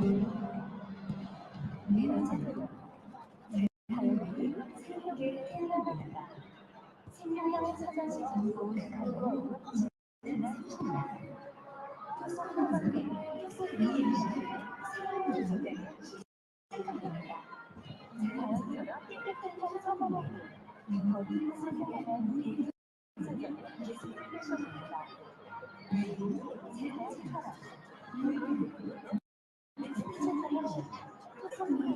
어제도 다음이 새벽에 태어납니다. 생명의 사자시 전부 그리고 지난 날 토성방송의 토성이 새로운 구조대 시작합니다. 자연스럽게 깨끗한 성공으로 거기 사자가 물이 예술을 펼쳐집니다. 그리고 제가 물이 토성이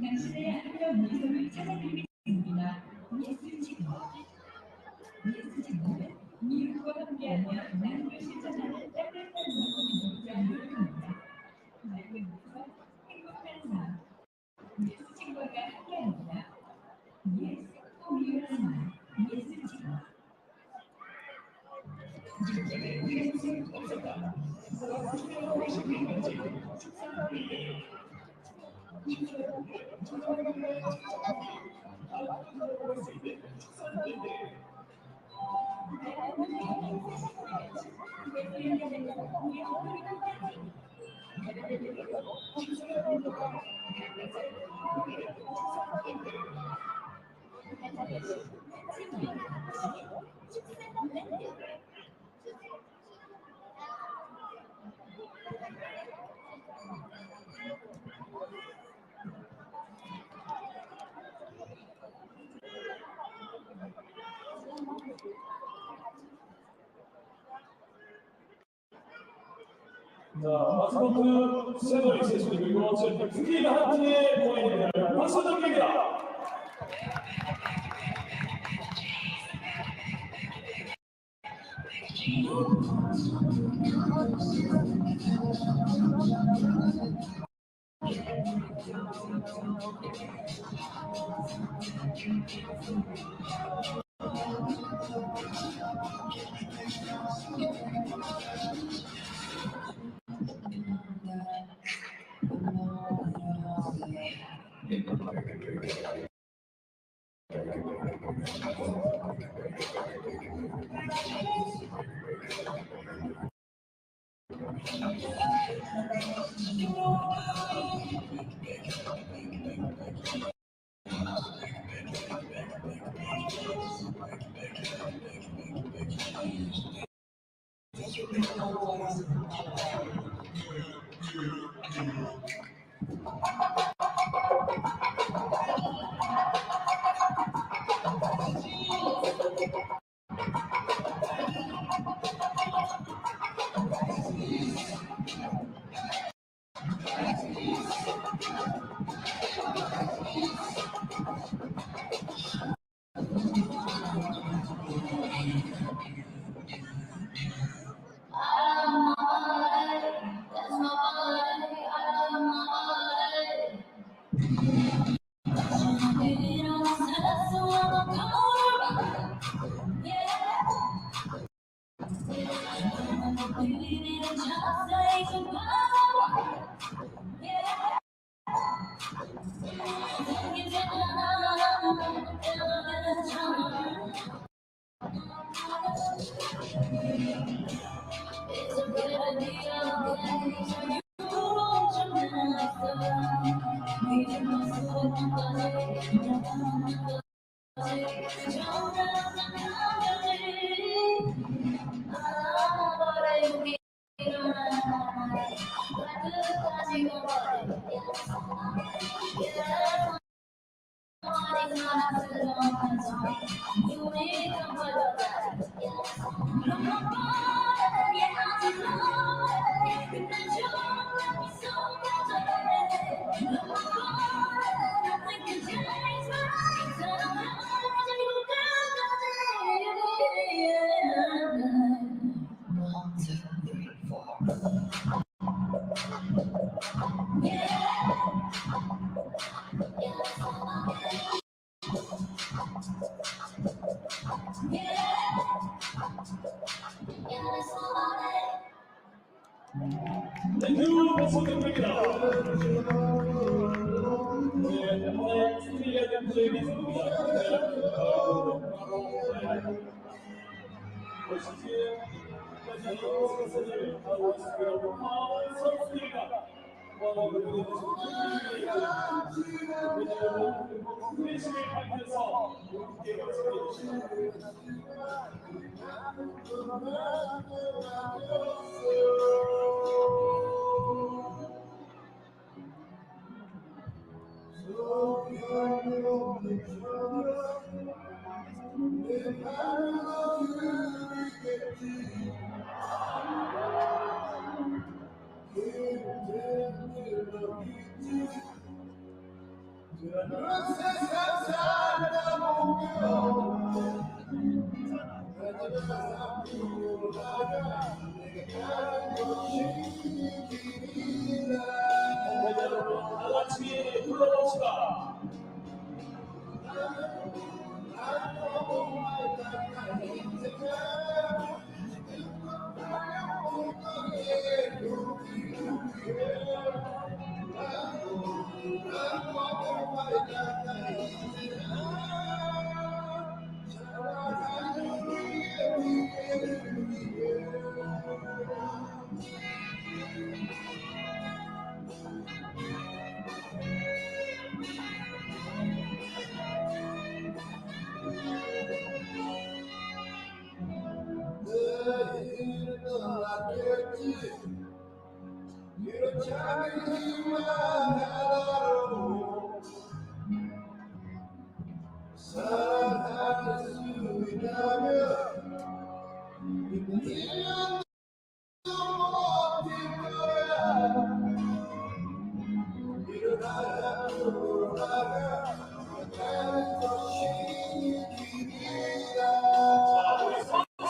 당신의 아름다운 미소를 찾아드리겠습니다. 예수 친구는 미국과 함께하며 나눔을 실천하는 따뜻한 미국을 합니다. 맑은 미소, 행복한 삶. 예수 친구가 함께합니다. Yes, for your smile. 예수 친구. 자, 마스코트 셋을 있으시고 스킬 한지의 포인트를 박수 드립니다.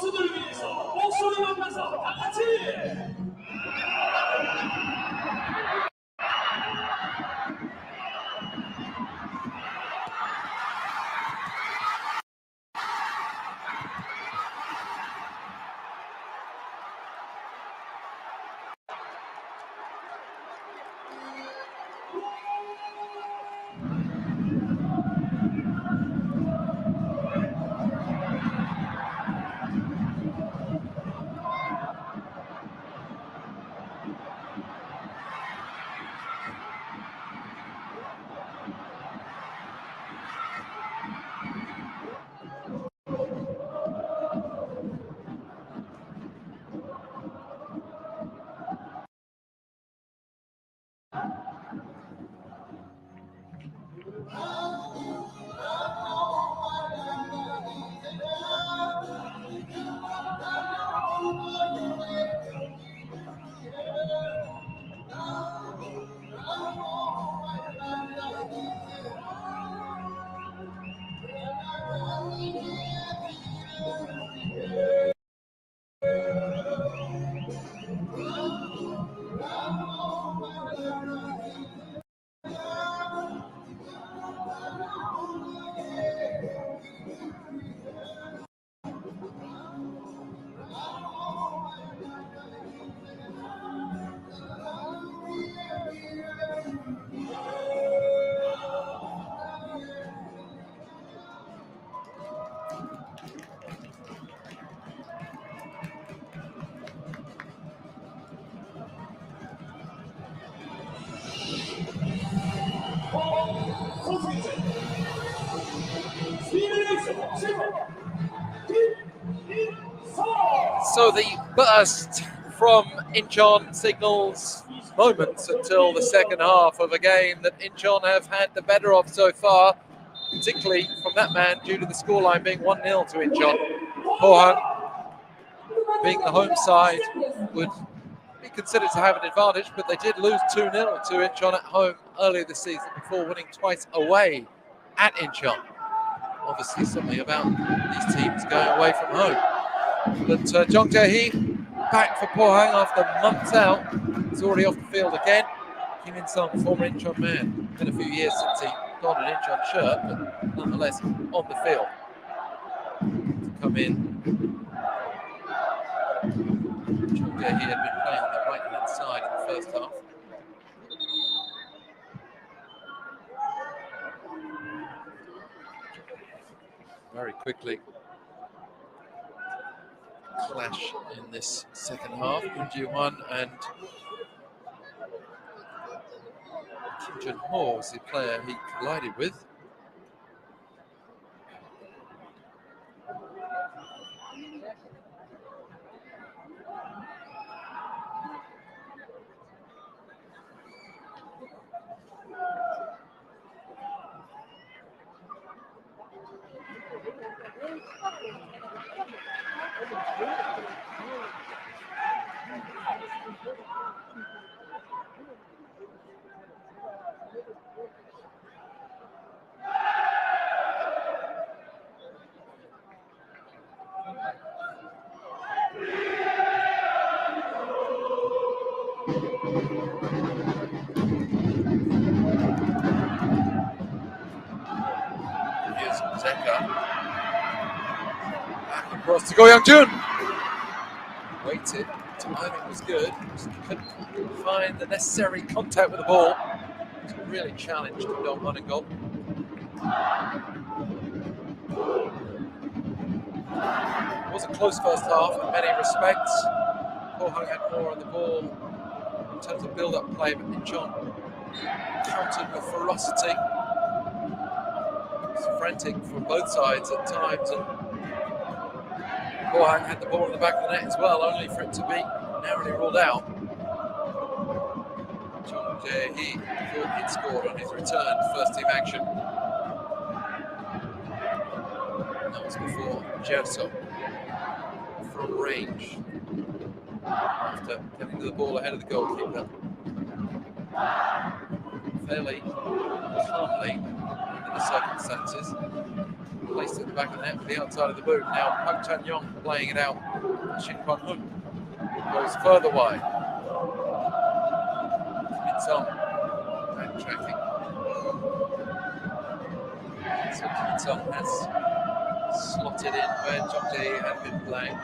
선수들 위해서 목소리 내면서 다 같이. So the burst from INCHEON signals moments until the second half of a game that INCHEON have had the better of so far, particularly from that man due to the scoreline being 1-0 to INCHEON. POHANG, being the home side, would be considered to have an advantage, but they did lose 2-0 to INCHEON at home earlier this season before winning twice away at INCHEON. Obviously something about these teams going away from home. But Jung Jae-hee back for POHANG after months out. He's already off the field again. Kim In-sung, former INCHEON man. Been a few years since he donned an INCHEON shirt, but nonetheless on the field to come in. Jung Jae-hee had been playing on the right-hand side in the first half. Very quickly clash in this second half. Yoon Ji-hwan and Kim Jun-ho was the player he collided with. Here's Zeka. Back across to Go Young-jun. Waited. Timing was good. Just couldn't find the necessary contact with the ball. It's really challenged Dong Huningol. It was a close first half in many respects. POHANG had more on the ball in terms of build-up play, but INCHEON countered with ferocity. It was frantic from both sides at times, and POHANG had the ball in the back of the net as well, only for it to be narrowly ruled out. John Jay, he thought he'd scored on his return, first team action. That was before Gerso from range after getting to the ball ahead of the goalkeeper. Fairly calmly under the circumstances. Placed at the back of the net with the outside of the boot. Now Park Chan-young playing it out. Shin Kwon-hun goes further wide. Kim In-sung backtracking. So Kim In-sung has slotted in where Jung Jae had been playing.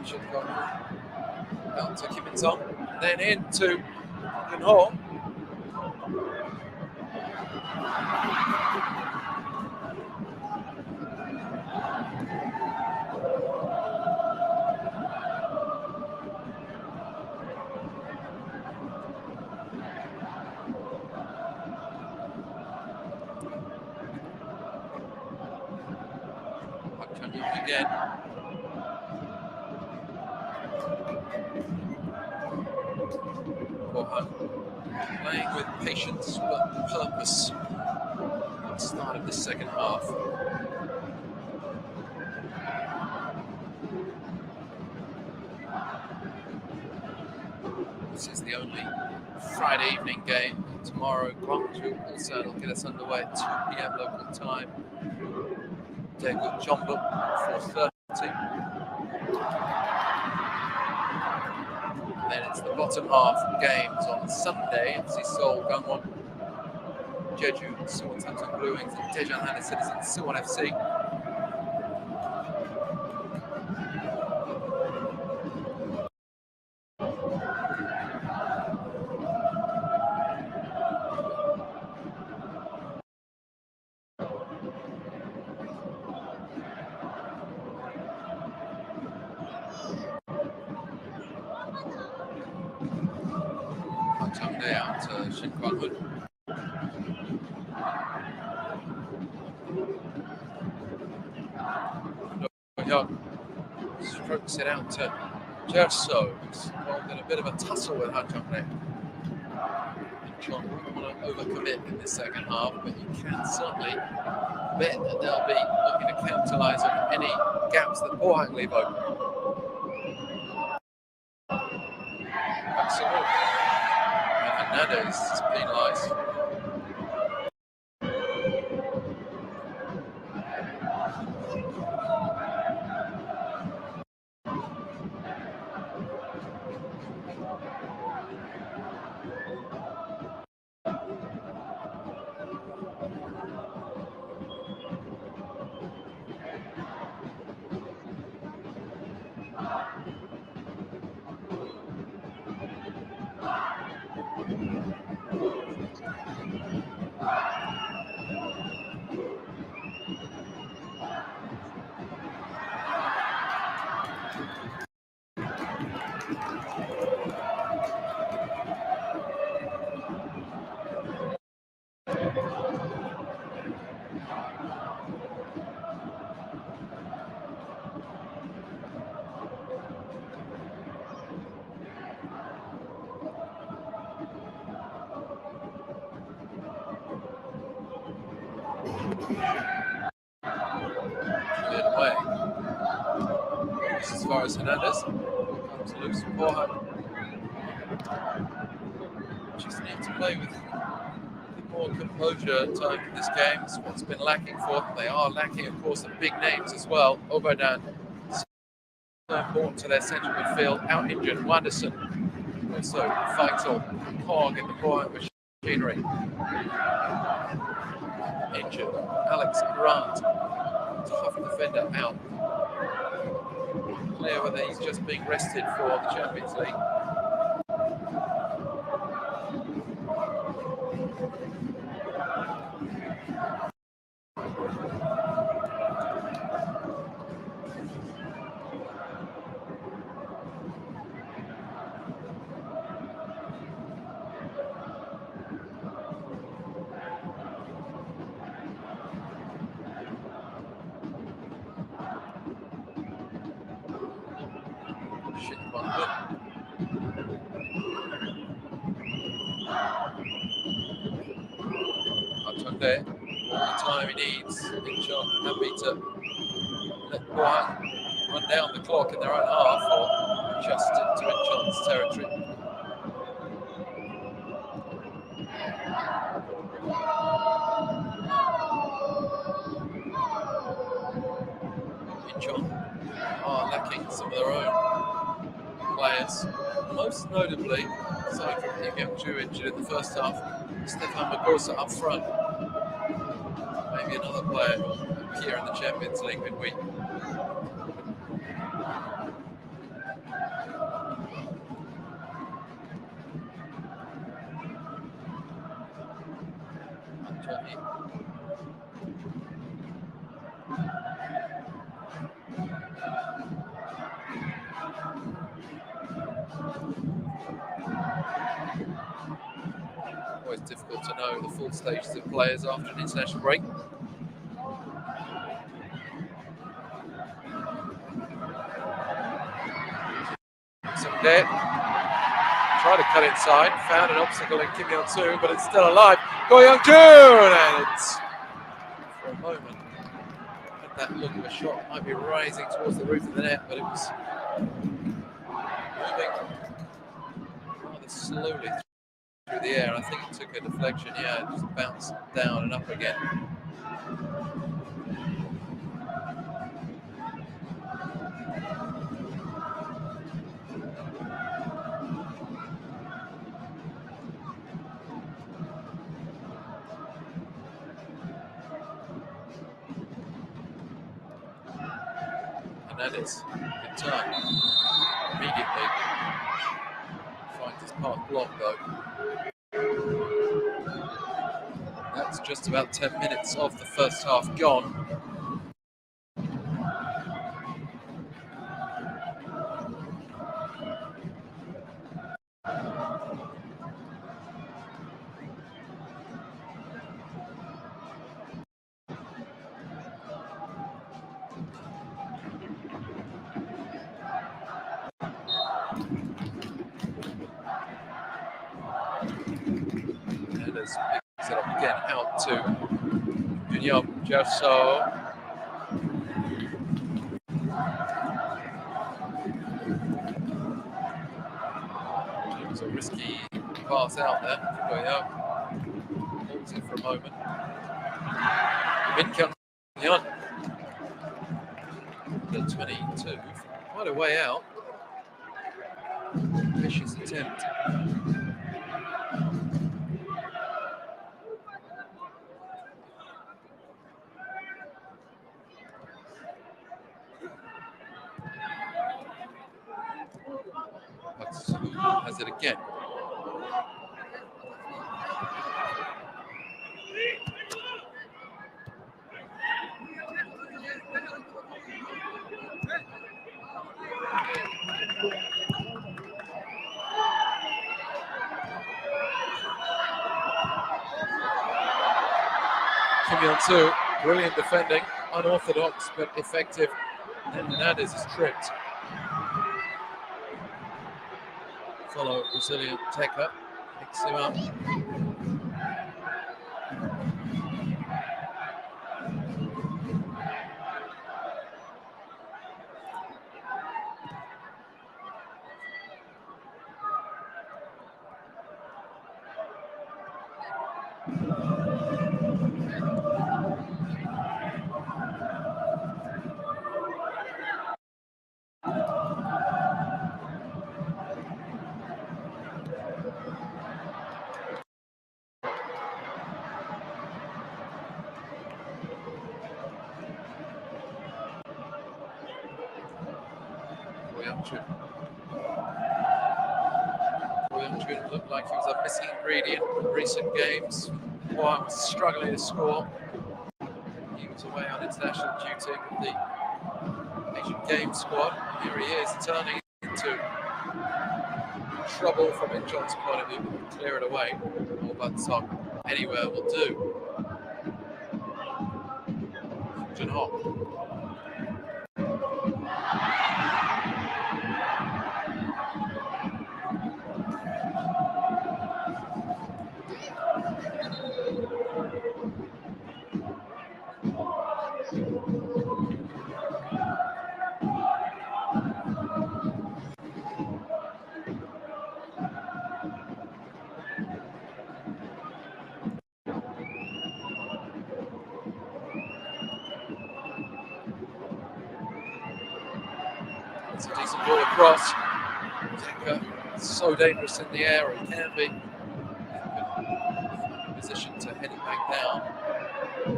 Should go down to Kim In-sung, then into Yun Ho. Park Chan-young again. POHANG playing with patience but purpose at the start of the second half. This is the only Friday evening game. Tomorrow, Gwangju Ulsan will get us underway at 2 p.m. local time. Daegu Jeonbuk 4:30. Then it's the bottom half games on Sunday. FC Seoul, Gangwon, Jeju, Suwon Samsung Blue Wings, and Daejeon Hana Citizens, Suwon FC. Changdae out to Shin Kwon-hun. Young strokes it out to Gerso, who's involved in a bit of a tussle with Han Changdae. Incheon won't want to overcommit in the second half, but you can certainly bet that they'll be looking to capitalise on any gaps that POHANG leave open. Absolutely. And Hernandez is penalised. Cleared away. This as far as Hernandez comes loose from POHANG. Just need to play with a bit more composure at times in this game. It's what's been lacking for them. They are lacking, of course, the big names as well. Obadan, so important to their central midfield. Out injured, Wanderson. Also, vital cog in the POHANG machinery. Injured. Alex Grant, tough defender, out. Clear whether he's just being rested for the Champions League. there. All the time he needs. Incheon happy to let POHANG run down the clock in their own half or just into Incheon's territory. Incheon are lacking some of their own players, most notably, aside from Im Young-ju injured in the first half, Stefan Magosa up front. Maybe another player here in the Champions League midweek. Always difficult to know the full stages of players after an international break. Some there. Tried to cut inside, found an obstacle in Kim Yeon-soo, but it's still alive. Go Young-jun, and it's for a moment had that look of a shot might be rising towards the roof of the net, but it was moving rather slowly through the air. I think it took a deflection. Yeah, it just bounced down and up again. Hernandez in turn immediately finds his path blocked though. That's just about 10 minutes of the first half gone. Hernandez picks it up again out to Junior Gerso. It was a risky pass out there. Holds it for a moment. Incheon the 22, quite a way out. Vicious attempt. Has it again. Kim Yeon-soo, brilliant defending, unorthodox but effective. And Hernandez is tripped. Follow Brazilian Teka, picks him up. Young-jun looked like he was a missing ingredient in recent games. POHANG was struggling to score. He was away on international duty with the Asian Games squad. Here he is, turning into trouble from Incheon's point of view. Clear it away. All but Song anywhere will do. Jun-ho. the ball across. Decker, so dangerous in the air, he can be. Position to head it back down. Good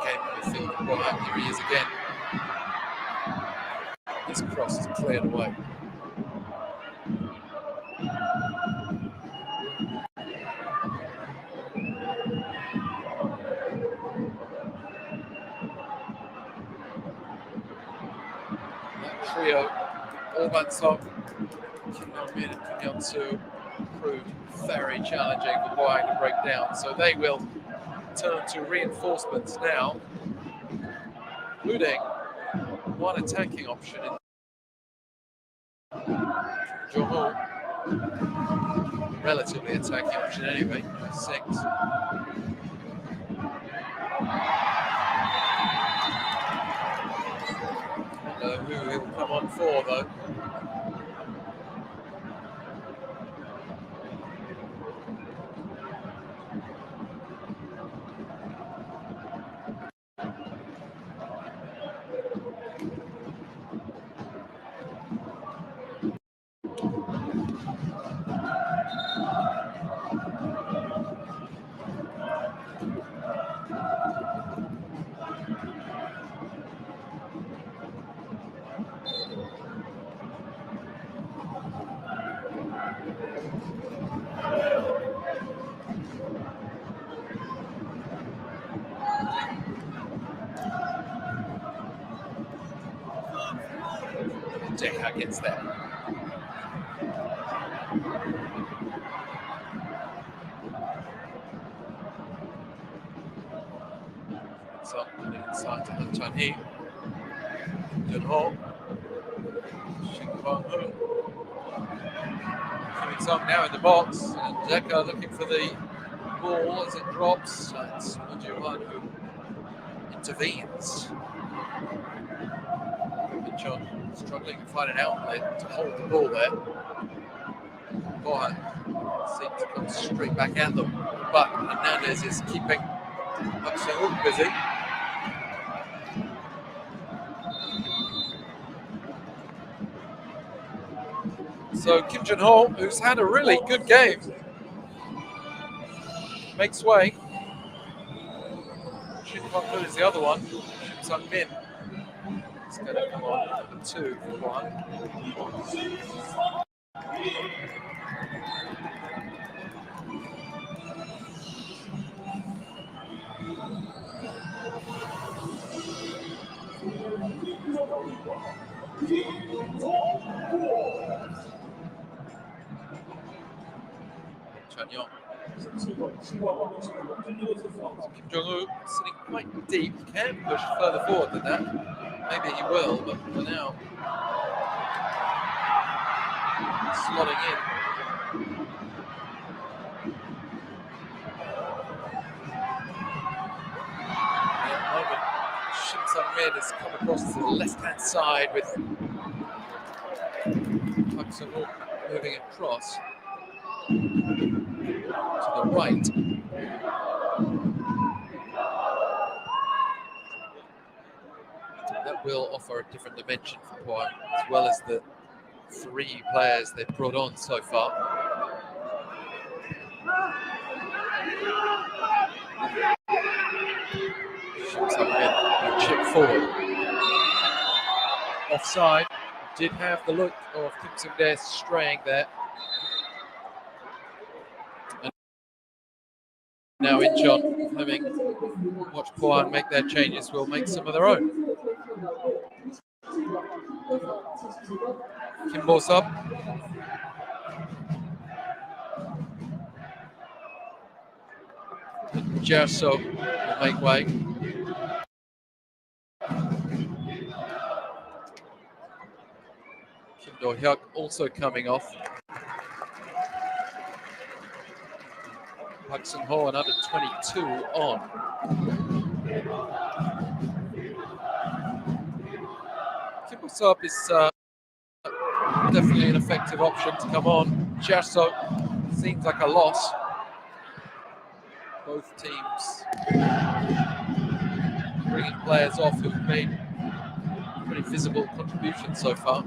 game in the field. Well, here he is again. His cross is cleared away. That trio, Orbansok, Kim Yong-min and Kim Yeon-soo, proved very challenging for Pohang to break down. So they will turn to reinforcements now, including one attacking option in Jong-ho. Relatively attacking option anyway, 6. Who he'll come on for though. Decker gets there. So inside to Han Chan-hee. Jun-ho. Shin Kwang-hoon. Kim Sung now in the box, and Decker looking for the ball as it drops. It's Woo-ji-hwan who intervenes. Incheon struggling to find an outlet to hold the ball there. Pohang seems to come straight back at them, but Hernandez is keeping Park Seung-wook busy. So Kim Jun-ho, who's had a really good game, makes way. Shin Kwang-hoon is the other one. Shin Sung-min is going to come on number 2 for Pohang. Chan-yong. Kim Jong-woo sitting quite deep, can push further forward than that. Maybe he will, but for now, slotting in. At the moment, Shin Sung-min has come across to the left-hand side with Park Seung-wook moving across to the right. That will offer a different dimension for Pohang, as well as the 3 players they've brought on so far. Chip forward. Offside. Did have the look of Kim Seung-dae straying there. And now Incheon, having watched Pohang make their changes, will make some of their own. Kim Bo-sub. Jerso will make way. Kim Do-hyuk also coming off. Park Seung-ho, another 22 on. Kim Bo-sub is definitely an effective option to come on. Jerso seems like a loss. Both teams bringing players off who've made pretty only visible contribution so far.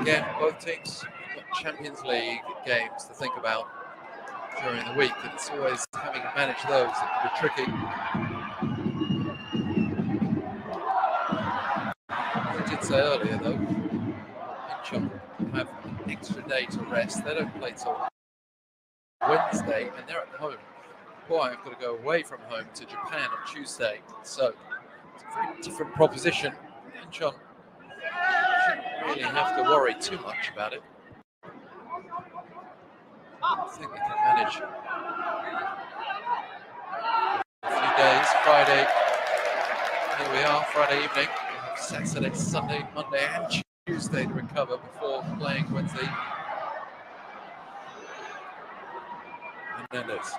Again, both teams got Champions League games to think about during the week, and it's always having to manage those that can be tricky. I did say earlier, though, INCHEON have an extra day to rest. They don't play till Wednesday, and they're at home. POHANG have got to go away from home to Japan on Tuesday, so it's a very different proposition. INCHEON shouldn't really have to worry too much about it. I think they can manage a few days. Friday, here we are, Friday evening. Saturday, Sunday, Monday and Tuesday to recover before playing Wednesday. Hernandez.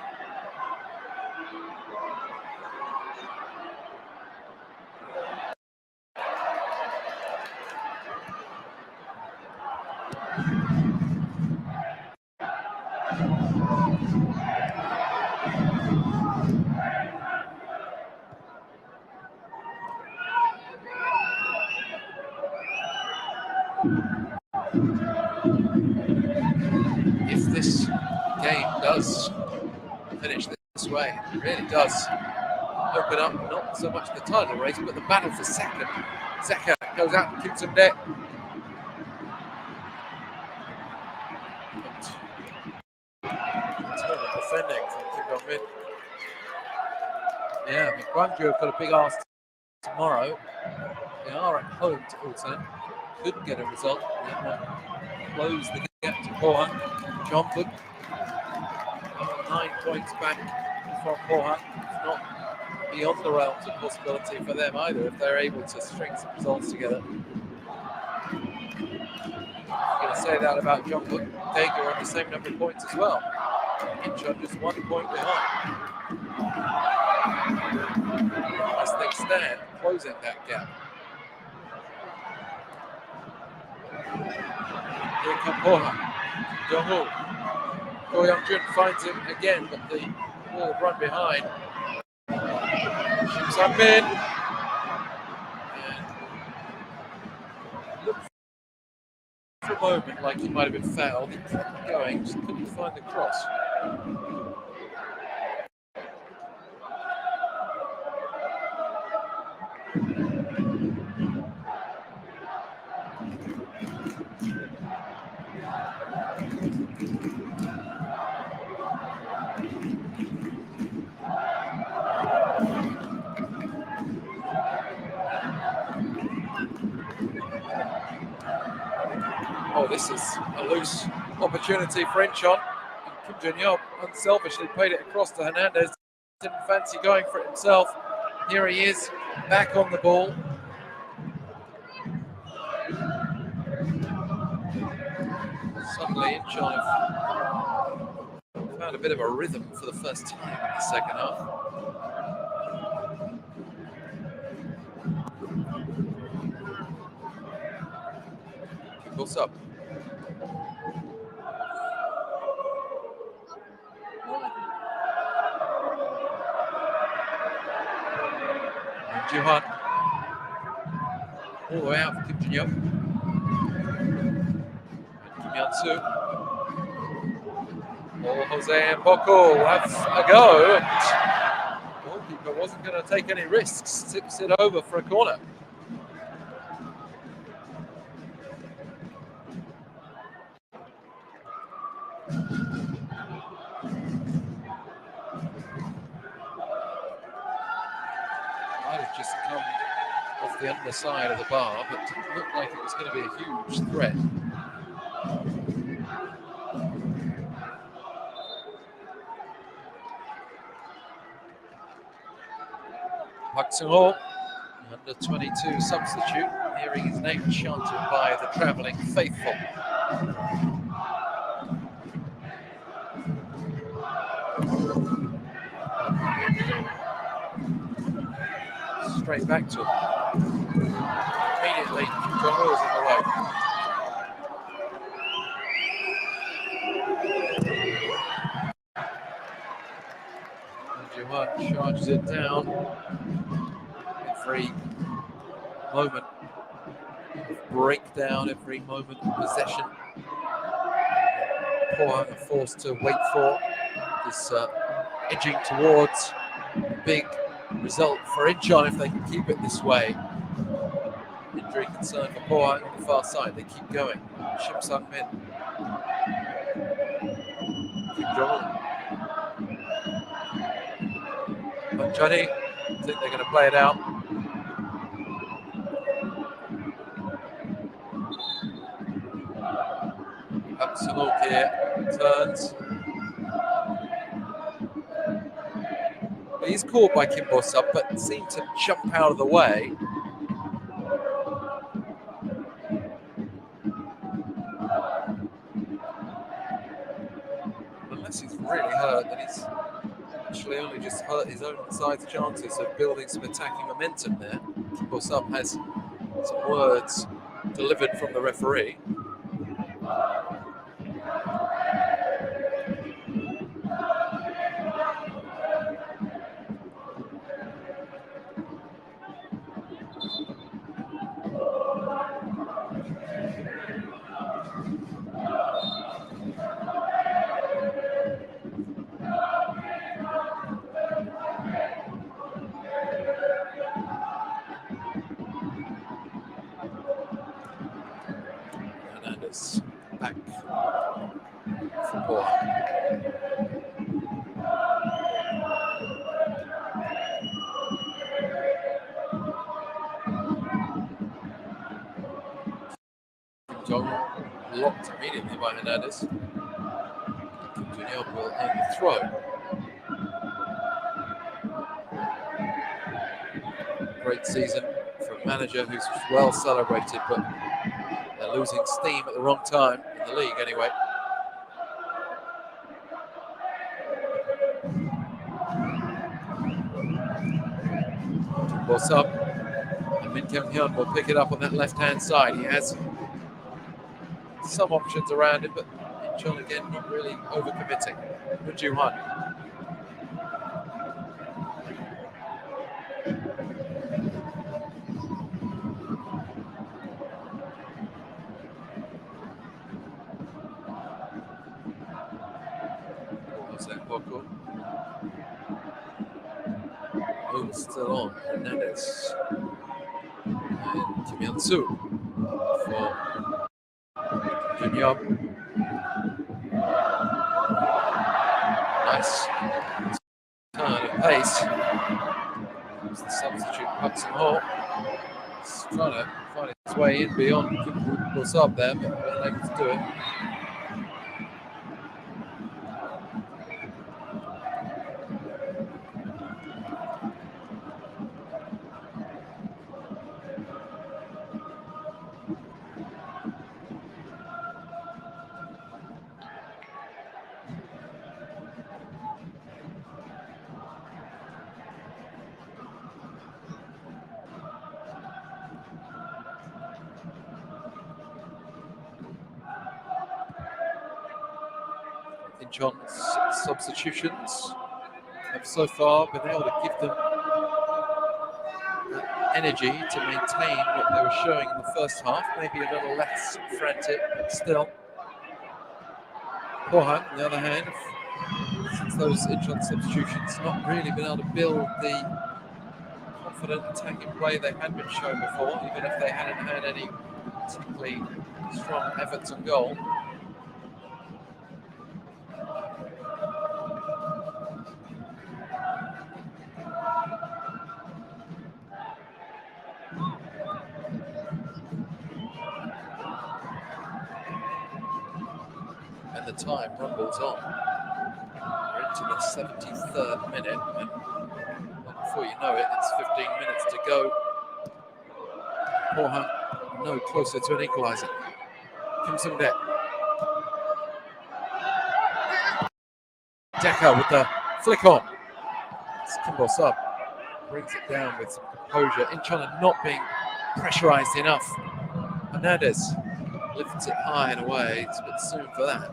If this game does finish this way, it really does open up not so much the title race, but the battle for second. Zeka goes out and keeps him there. Defending from Kim Jong-min. Yeah, I mean, Gwangju have got a big ask tomorrow. They are at home to Ulsan. Could get a result. That might close the gap to POHANG. Jeonbuk 9 points back from POHANG. It's not beyond the realms of possibility for them either if they're able to string some results together. I'm going to say that about Jeonbuk. Daegu are on the same number of points as well. INCHEON just 1 point behind. As things stand, closing that gap. Here come POHANG. Jong-ho. Ko Young-jun finds him again, but the ball run behind. Shoots up in. And looked for a moment like he might have been fouled. He kept going, just couldn't find the cross. Oh, this is a loose opportunity for INCHEON. Kim Jun-yeop unselfishly played it across to Hernandez. Didn't fancy going for it himself. Here he is, back on the ball. Suddenly INCHEON have found a bit of a rhythm for the first time in the second half. Goes up. Jihan all the way out for Kim Jun-yeop. Kim Yeon-soo. Or Jose and Boko will have a go. The goalkeeper wasn't going to take any risks. Tips it over for a corner. Might have just come off the underside of the bar, but it didn't look like it was going to be a huge threat. Park Seung-ho, under 22 substitute, hearing his name chanted by the travelling faithful. Straight back to him. Immediately, Jong-ho's in the way. Jihan charges it down. every moment of breakdown, every moment of possession. Pohang are forced to wait for this edging towards a big result for Incheon if they can keep it this way. Injury concern for Pohang on the far side. They keep going. Shim Sang Min. Kim Jong-un. Johnny, I think they're going to play it out. Up Sunok here, turns. He's caught by Kim Bo-sub, but seemed to jump out of the way. Unless he's really hurt, then he's actually only just hurt his own side's chances of building some attacking momentum there. Kim Bo-sub has some words delivered from the referee. Back for Pohang. Jong locked immediately by Hernandez. Kim Jong-un will earn the throw. Great season for a manager who's well celebrated, but they're losing steam at the wrong time in the league anyway. Bo-sub and Min Kyung-hyun will pick it up on that left-hand side. He has some options around him, but Incheon again not really overcommitting. Woon Joo-hwan. Still on Hernandez and Kim Hyun-soo for Jun-yeop. Nice turn of pace. As the substitute Hudson Hall is trying to find his way in beyond Kim Bo-sub there, but unable to do it. Incheon's substitutions have so far been able to give them energy to maintain what they were showing in the first half, maybe a little less frantic, but still. Pohang, on the other hand, since those Incheon substitutions, not really been able to build the confident attacking play they had been shown before, even if they hadn't had any particularly strong efforts on goal. The time rumbles on. We're into the 73rd minute, and before you know it, it's 15 minutes to go. Pohang no closer to an equaliser. Kim Sung-dae. Decker with the flick on. It's Kim Bo-sub brings it down with some composure. Incheon are not being pressurised enough. Hernandez lifts it high and away. It's a bit soon for that.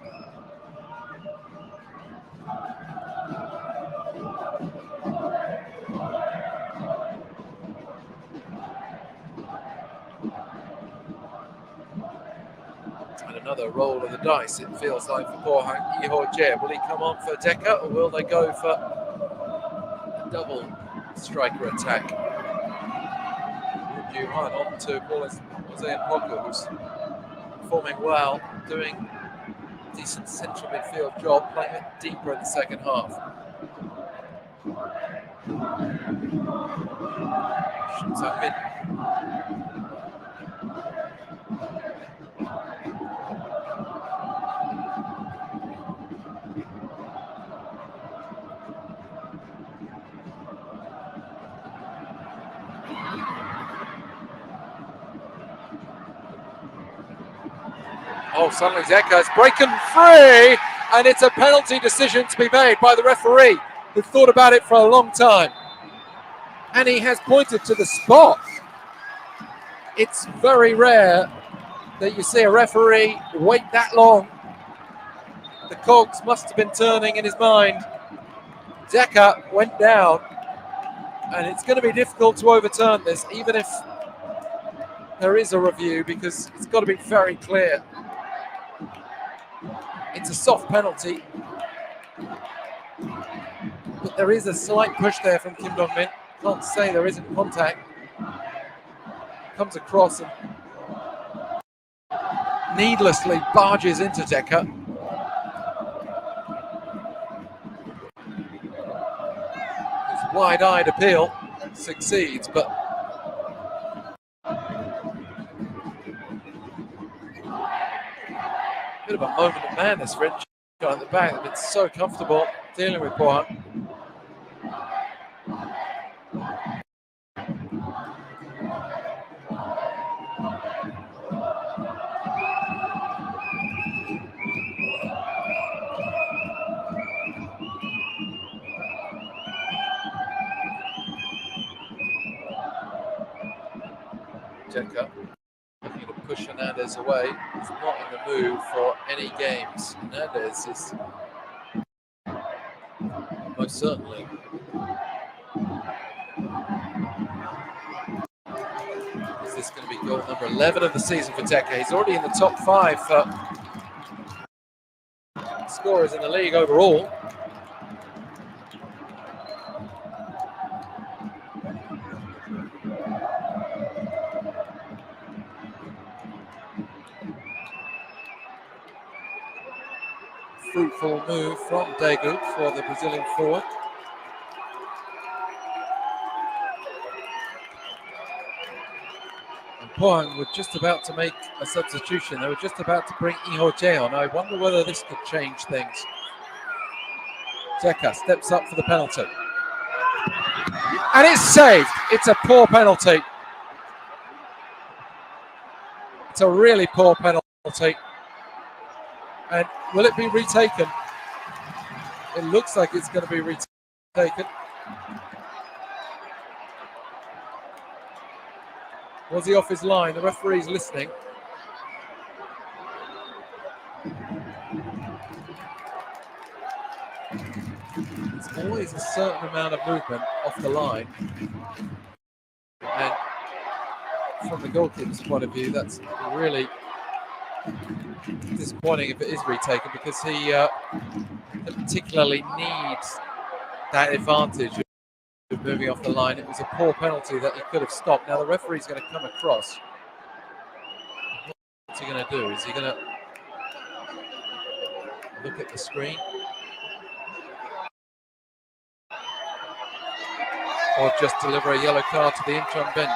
another roll of the dice, it feels like, for POHANG. INCHEON, will he come on for Decker, or will they go for a double striker attack? Yuhan on to Jose Mpoku, who's performing well, doing a decent central midfield job, playing it deeper in the second half. Shin-Sang-min. Oh, suddenly Zeka's breaking free, and it's a penalty decision to be made by the referee, who thought about it for a long time. And he has pointed to the spot. It's very rare that you see a referee wait that long. The cogs must have been turning in his mind. Zeka went down, and it's going to be difficult to overturn this, even if there is a review, because it's got to be very clear. It's a soft penalty, but there is a slight push there from Kim Dong-min. Can't say there isn't contact. Comes across and needlessly barges into Zeka. His wide-eyed appeal succeeds, but bit of a moment of madness for Incheon at the back. They've been so comfortable dealing with POHANG. Zeka looking to push Hernandez away. He's not in the mood for any games. Hernandez is most certainly is this going to be goal number 11 of the season for Zeka. He's already in the top 5 for scorers in the league overall. Fruitful move from Daegu for the Brazilian forward. And POHANG were just about to make a substitution. They were just about to bring INCHEON on. I wonder whether this could change things. Zeka steps up for the penalty. And it's saved. It's a poor penalty. It's a really poor penalty. And will it be retaken? It looks like it's going to be retaken. Was he off his line? The referee's listening. There's always a certain amount of movement off the line. And from the goalkeeper's point of view, that's really disappointing if it is retaken, because he particularly needs that advantage of moving off the line. It was a poor penalty that he could have stopped. Now the referee's going to come across. What's he going to do? Is he going to look at the screen? Or just deliver a yellow card to the Incheon bench?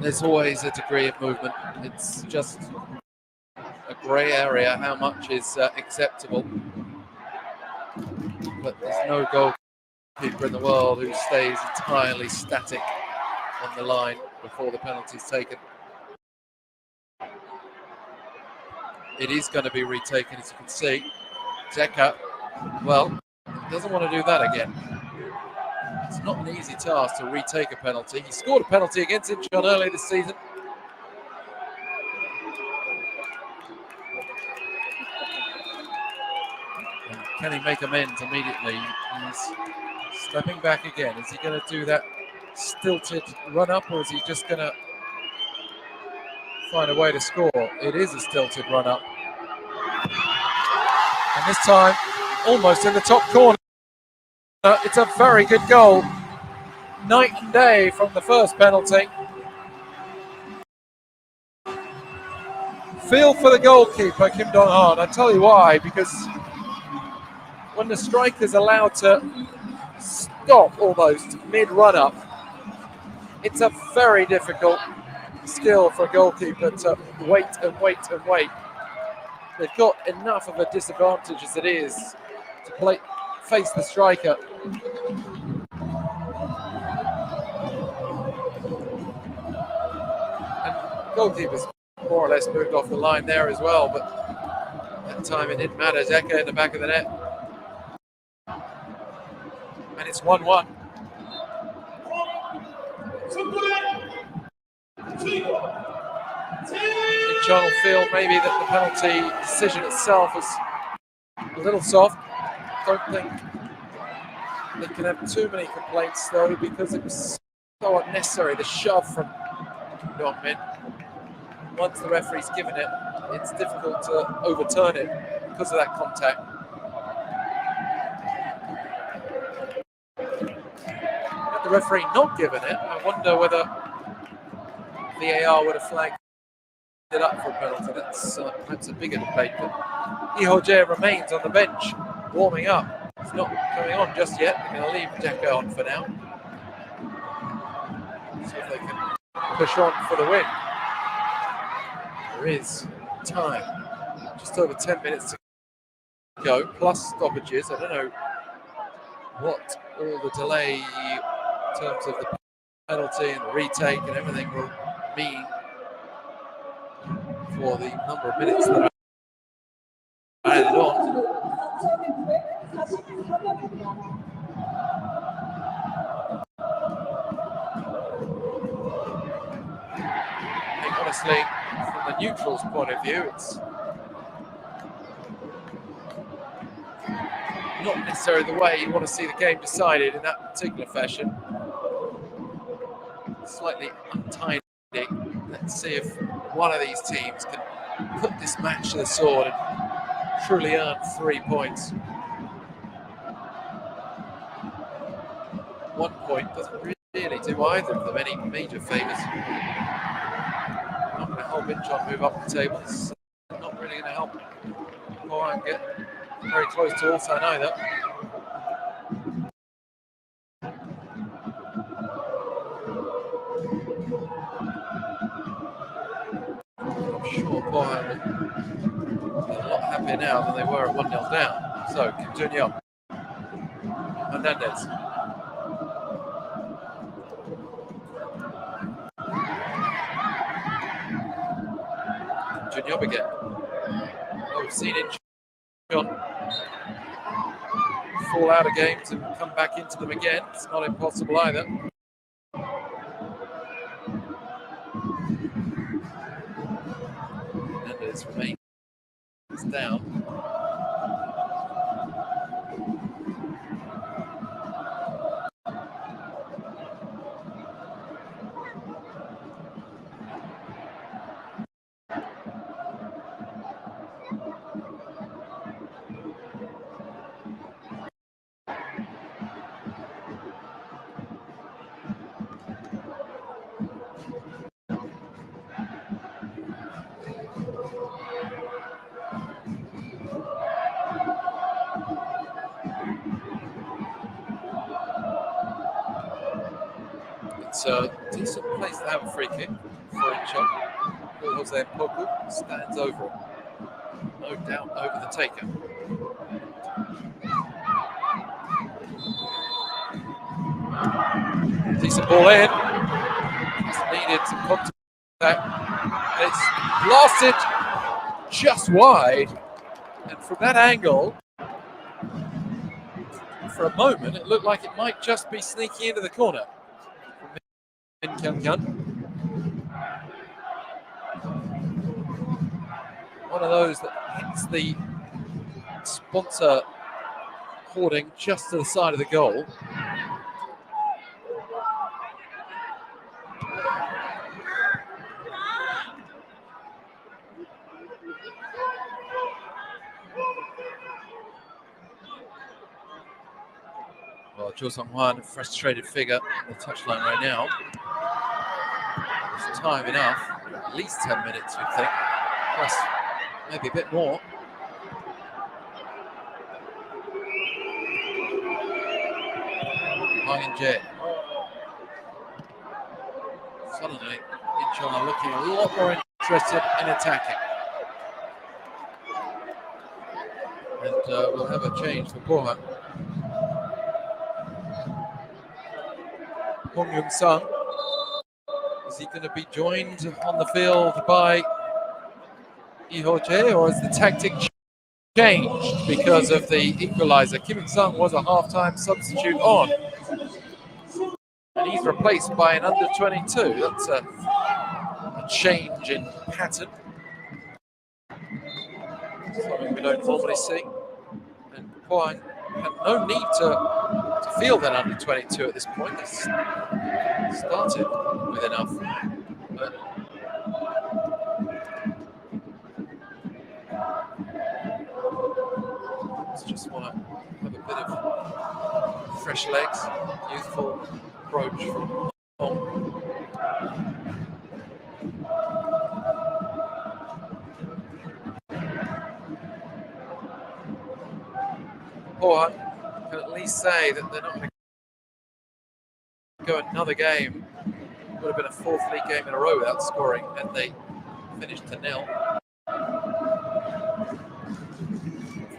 There's always a degree of movement. It's just a grey area how much is acceptable. But there's no goalkeeper in the world who stays entirely static on the line before the penalty is taken. It is going to be retaken, as you can see. Zeka, well, doesn't want to do that again. It's not an easy task to retake a penalty. He scored a penalty against Incheon earlier this season. And can he make amends immediately? He's stepping back again. Is he going to do that stilted run up, or is he just going to find a way to score? It is a stilted run up. And this time, almost in the top corner. It's a very good goal. Night and day from the first penalty. Feel for the goalkeeper, Kim Dong-han. I tell you why, because when the striker's allowed to stop almost mid-run up, it's a very difficult skill for a goalkeeper to wait and wait and wait. They've got enough of a disadvantage as it is to face the striker. And goalkeepers more or less moved off the line there as well, but that time it didn't matter. Zeka in the back of the net. And it's 1-1. Incheon will feel maybe that the penalty decision itself was a little soft. Don't think they can have too many complaints though, because it was so unnecessary, the shove from Dongmin. Once the referee's given it, it's difficult to overturn it because of that contact. Had the referee not given it, I wonder whether VAR would have flagged it up for a penalty. That's perhaps a bigger debate. But Lee Ho-jae remains on the bench, warming up. It's not coming on just yet. They're going to leave Jacko on for now. See if they can push on for the win. There is time. Just over 10 minutes to go, plus stoppages. I don't know what all the delay in terms of the penalty and the retake and everything will mean for the number of minutes that are added on. I think honestly, from the neutrals' point of view, it's not necessarily the way you want to see the game decided in that particular fashion. Slightly untidy. Let's see if one of these teams can put this match to the sword and truly earn 3 points. 1 point doesn't really do either of them any major favours. Not going to help Incheon move up the table. It's not really going to help POHANG get very close to Ulsan either. I'm sure POHANG are a lot happier now than they were at 1-0 down. So, Kim Jun-young, Hernandez. Jun-young again. Well, we've seen Incheon fall out of games and come back into them again. It's not impossible either. Hernandez remains down. It's a decent place to have a free kick for Incheon. Jose Poku stands over him. No doubt over the taker. Decent ball in. Just needed some contact. It's blasted just wide. And from that angle, for a moment, it looked like it might just be sneaking into the corner. INCHEON. One of those that hits the sponsor hoarding just to the side of the goal. Well, Cho Sung-hwan, a frustrated figure on the touchline right now. There's time enough, at least 10 minutes, you'd think, plus maybe a bit more. Hwang In-jae. Suddenly, Incheon are looking a lot more interested in attacking. And we'll have a change for POHANG. Hong Young-sung, is he going to be joined on the field by Lee Ho-jae, or is the tactic changed because of the equaliser? Kim In-sung was a half-time substitute on, and he's replaced by an under-22. That's a change in pattern, something we don't normally see. And POHANG had no need to field that under-22 at this point. They started with enough, but just want to have a bit of fresh legs, youthful approach from Hong. POHANG can at least say that they're not going to go another game. Would have been a fourth league game in a row without scoring, and they finished to 0.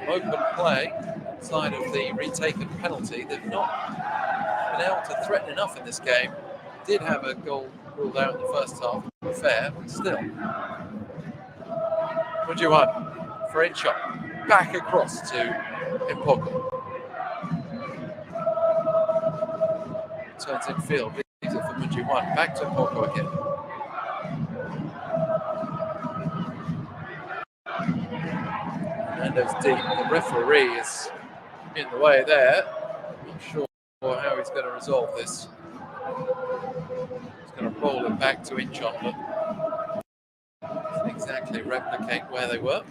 Open play outside of the retaken penalty. They've not been able to threaten enough in this game. Did have a goal ruled out in the first half, fair, but still. Munjiwan for Incheon, back across to Impoko. Turns in field, leaves it for Munjiwan, back to Impoko again. Nando's deep. The referee is in the way there. Not sure how he's going to resolve this. He's going to roll it back to Incheon, but doesn't exactly replicate where they were.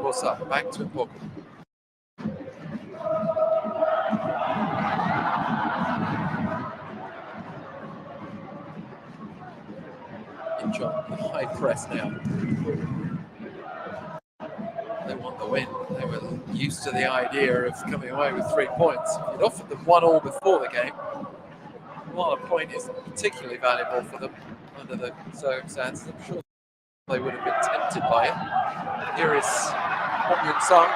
What's up? Back to Impoko. Incheon, the high press now. They want the win. They were used to the idea of coming away with 3 points. It offered them 1-1 before the game. While a point isn't particularly valuable for them under the circumstances, I'm sure they would have been tempted by it. Here is Hong Young-sung.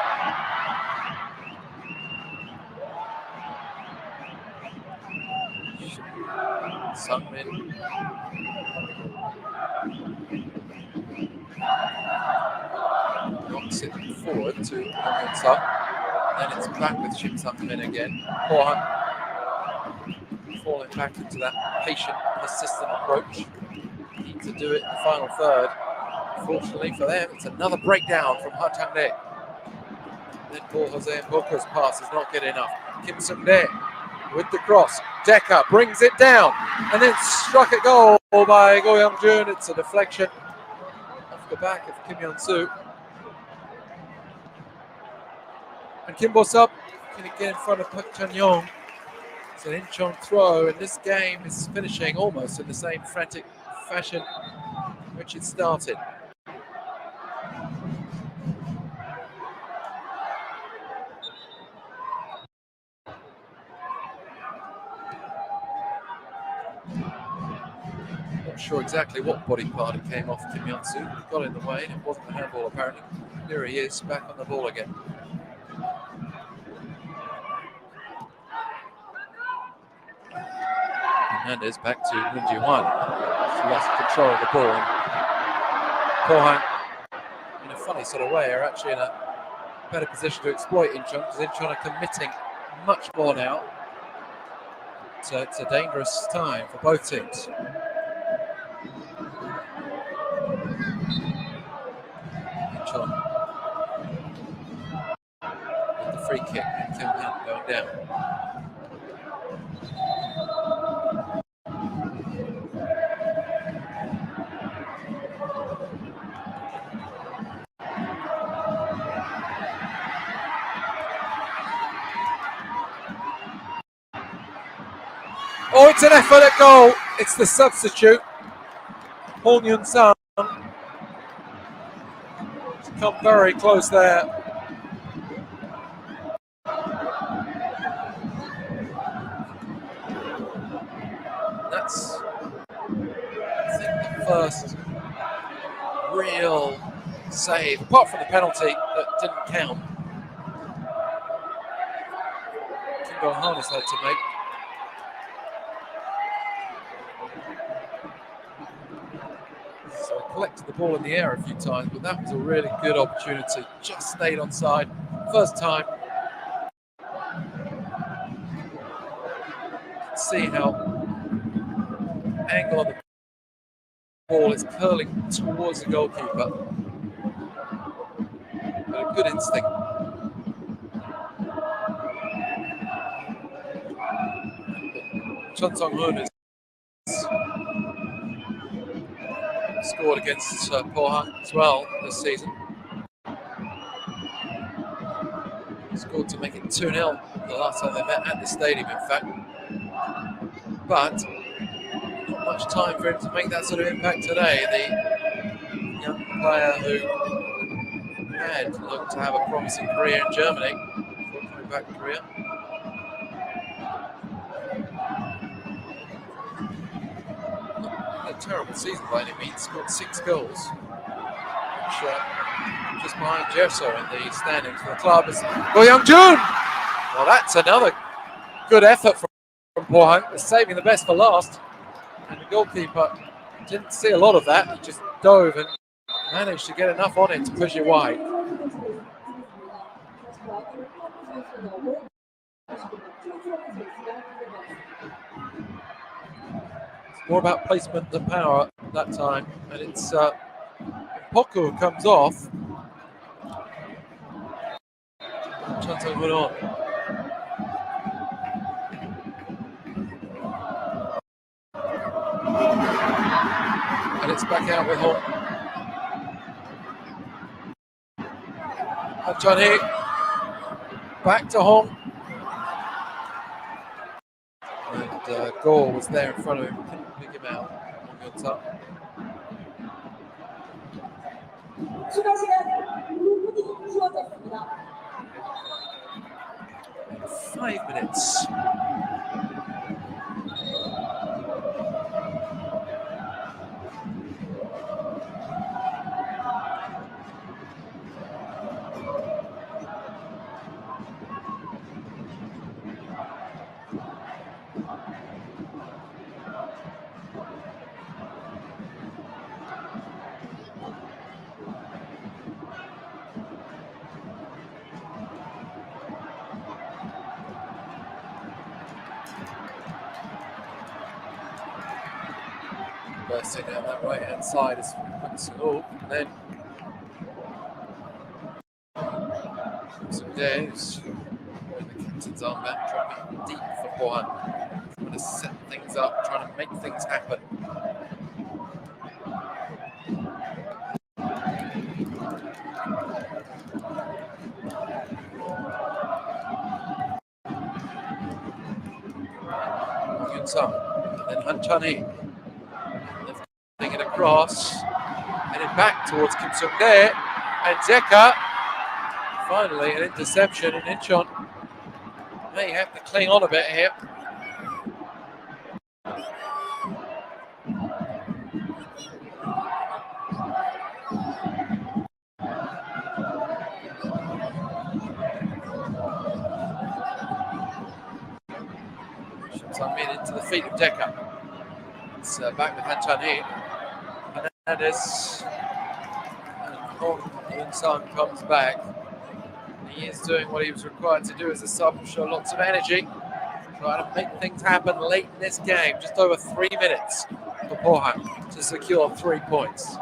Sung-min. Knocks it forward to Hong Young-sung. Then it's back with Shin Sung-min again. POHANG falling back into that patient, persistent approach. Need to do it in the final third. Fortunately for them, it's another breakdown from Ha Chang-dae. Then Paul Jose Mpoko's pass is not good enough. Kim Sung-dae with the cross. Decker brings it down and then struck at goal by Go Young-jun. It's a deflection off the back of Kim Yeon-soo. And Kim Bo-sup going to get in front of Park Chan-young. It's an Incheon throw, and this game is finishing almost in the same frantic fashion which it started. Not sure exactly what body part it came off Kim Yeon-soo. He got in the way, and it wasn't a handball apparently. Here he is, back on the ball again. Hernandez back to Munjiwan. He's lost control of the ball. POHANG, in a funny sort of way, are actually in a better position to exploit Incheon, because Incheon are committing much more now. So it's a dangerous time for both teams. Incheon with the free kick. Kim Han going down. Oh, it's an effort at goal. It's the substitute, Hong Yun-sang. It's come very close there. That's, I think, the first real save, apart from the penalty that didn't count. Kim Do-han has had to make. So I collected the ball in the air a few times, but that was a really good opportunity. Just stayed onside. First time. See how angle of the ball is curling towards the goalkeeper. But a good instinct. Chun Sung-hoon has scored against POHANG as well this season. Scored to make it 2-0 the last time they met at the stadium, in fact. But not much time for him to make that sort of impact today. The young player who had looked to have a promising career in Germany before coming back to Korea. Not a terrible season by any means. Scored 6 goals, which just behind Jefso in the standings for the club is Go Young-jun. Well, that's another good effort from POHANG. They're saving the best for last, and the goalkeeper didn't see a lot of that. He just dove and managed to get enough on it to push it wide. It's more about placement than power that time, and it's Poku comes off. Chun Sung-hoon on. And it's back out with Hong. And Chun-hee back to Hong. And Gore was there in front of him, couldn't pick him out. Hong Yun-sang. 5 minutes. Bursting down that right hand side is Seoul, and then some days with the captain's armband dropping deep for POHANG, trying to set things up, trying to make things happen. Hong Yun-sang, and then Han Chun-hee. It across, and then back towards Kim Sung-dae, and Zeka. Finally, an interception, and INCHEON may have to cling on a bit here. Sung-min into the feet of Zeka. It's back with Han Chun-hee. Hernandez, and Hong Yun-sang comes back. He is doing what he was required to do as a sub, show lots of energy, trying to make things happen late in this game. Just over 3 minutes for POHANG to secure 3 points.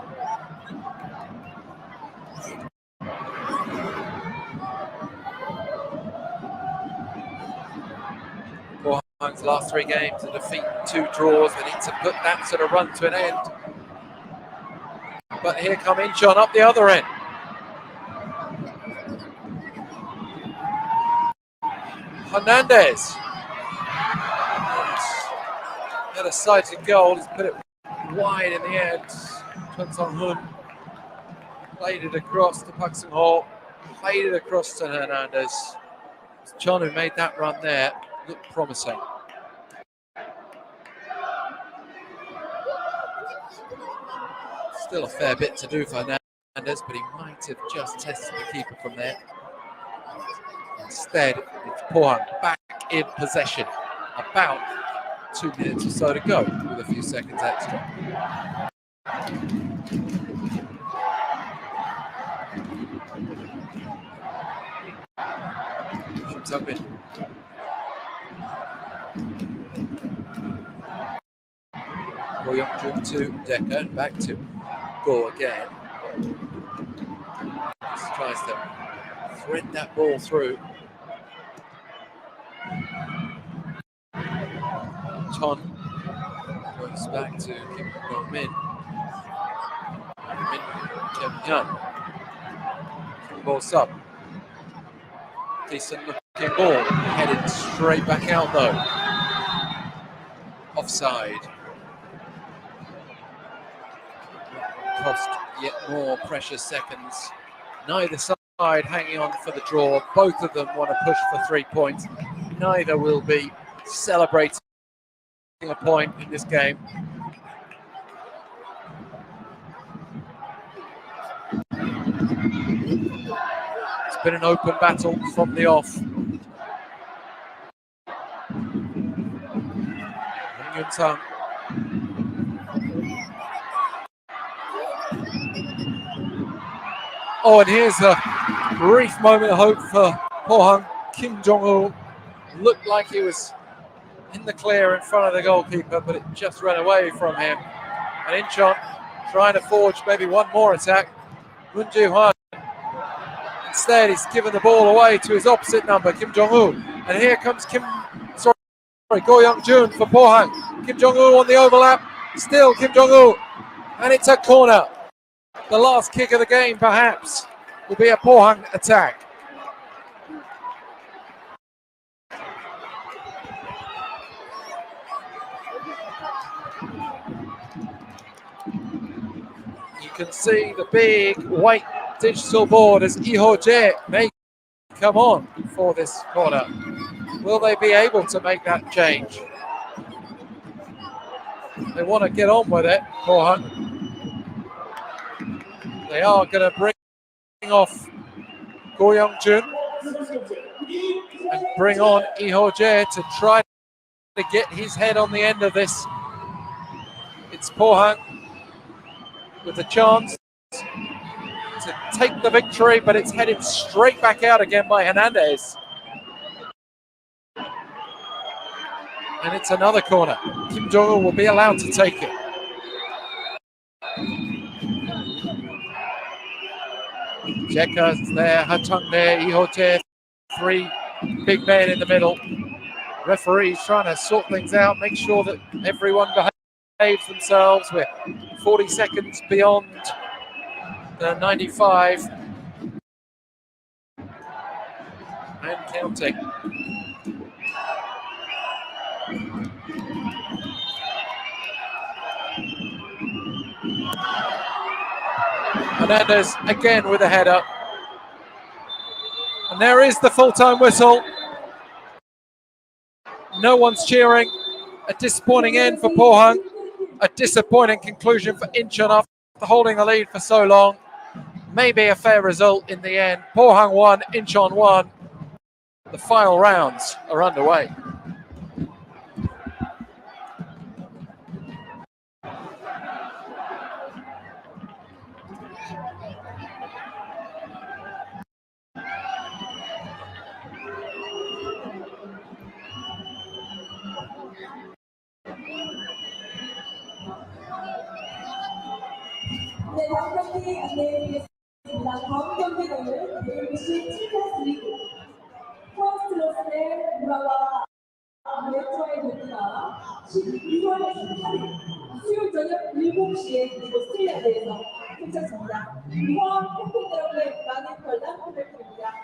Pohang's last 3 games, a defeat, 2 draws. They need to put that sort of run to an end. But here come INCHEON up the other end. Hernandez had a sighted goal. He's put it wide in the end. Chun Sung-hoon played it across to Park Seung-ho, played it across to Hernandez. It's Chun who made that run there. Looked promising. Still a fair bit to do for Hernandez, but he might have just tested the keeper from there. Instead, it's Pohang back in possession. About 2 minutes or so to go with a few seconds extra. Shoots up in. Go Young-jun to Decker and back to Go again. Just tries to thread that ball through. Chon goes back to Kim Min. Min Kim Hyun. Ball sub. Decent looking ball. Headed straight back out though. Offside. Cost yet more precious seconds. Neither side hanging on for the draw. Both of them want to push for 3 points. Neither will be celebrating a point in this game. It's been an open battle from the off. Yun-sang. Oh, and here's a brief moment of hope for Pohang. Kim Jong-woo looked like he was in the clear in front of the goalkeeper, but it just ran away from him. And INCHEON trying to forge maybe one more attack. Moon Ji-hwan. Instead, he's given the ball away to his opposite number, Kim Jong-woo. And here comes Go Young-jun for Pohang. Kim Jong-woo on the overlap. Still Kim Jong-woo. And it's a corner. The last kick of the game, perhaps, will be a Pohang attack. You can see the big white digital board as Lee Ho-jae may come on for this corner. Will they be able to make that change? They want to get on with it, Pohang. They are going to bring off Go Young-jun and bring on Lee Ho-jae to try to get his head on the end of this. It's Pohang with a chance to take the victory, but it's headed straight back out again by Hernandez. And it's another corner. Kim Jong-un will be allowed to take it. Jekka's there, Hatung there, Lee Ho-jae, 3 big men in the middle. Referees trying to sort things out, make sure that everyone behaves themselves. We're 40 seconds beyond the 95 and counting. Hernandez again with a header. And there is the full-time whistle. No one's cheering. A disappointing end for Pohang. A disappointing conclusion for INCHEON after holding the lead for so long. Maybe a fair result in the end. Pohang 1, INCHEON 1. The final rounds are underway. 네, 다음 경기 안내해드리겠습니다. 다음 경기는 WBC 챔피언스 리그 포항 스틸러스의 무라와 메트로의 12월 18일 수요일 저녁 7시에 그리고 스테이아드에서 괜찮습니다. 이번 팬들 여러분의 많은 관람 부탁드립니다.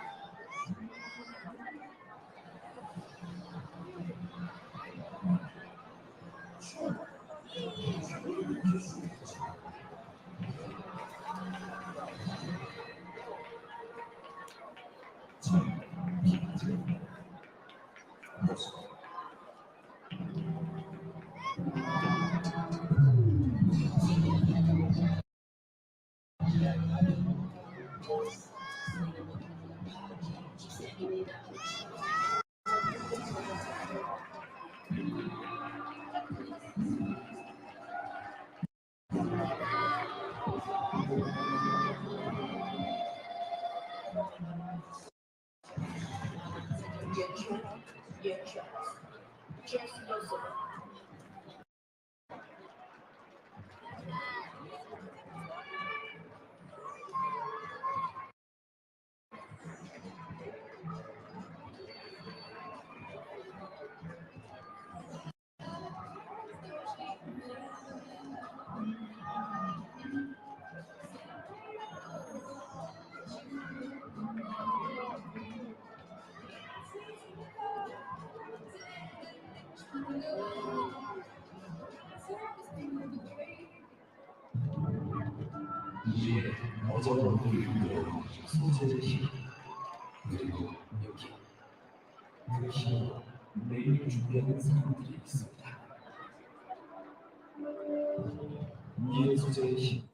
이제 어제와 오늘 이후에 소재의 힘 그리고 여기 그 힘으로 내일 준비하는 사람들이 있습니다. 이해 소재의 힘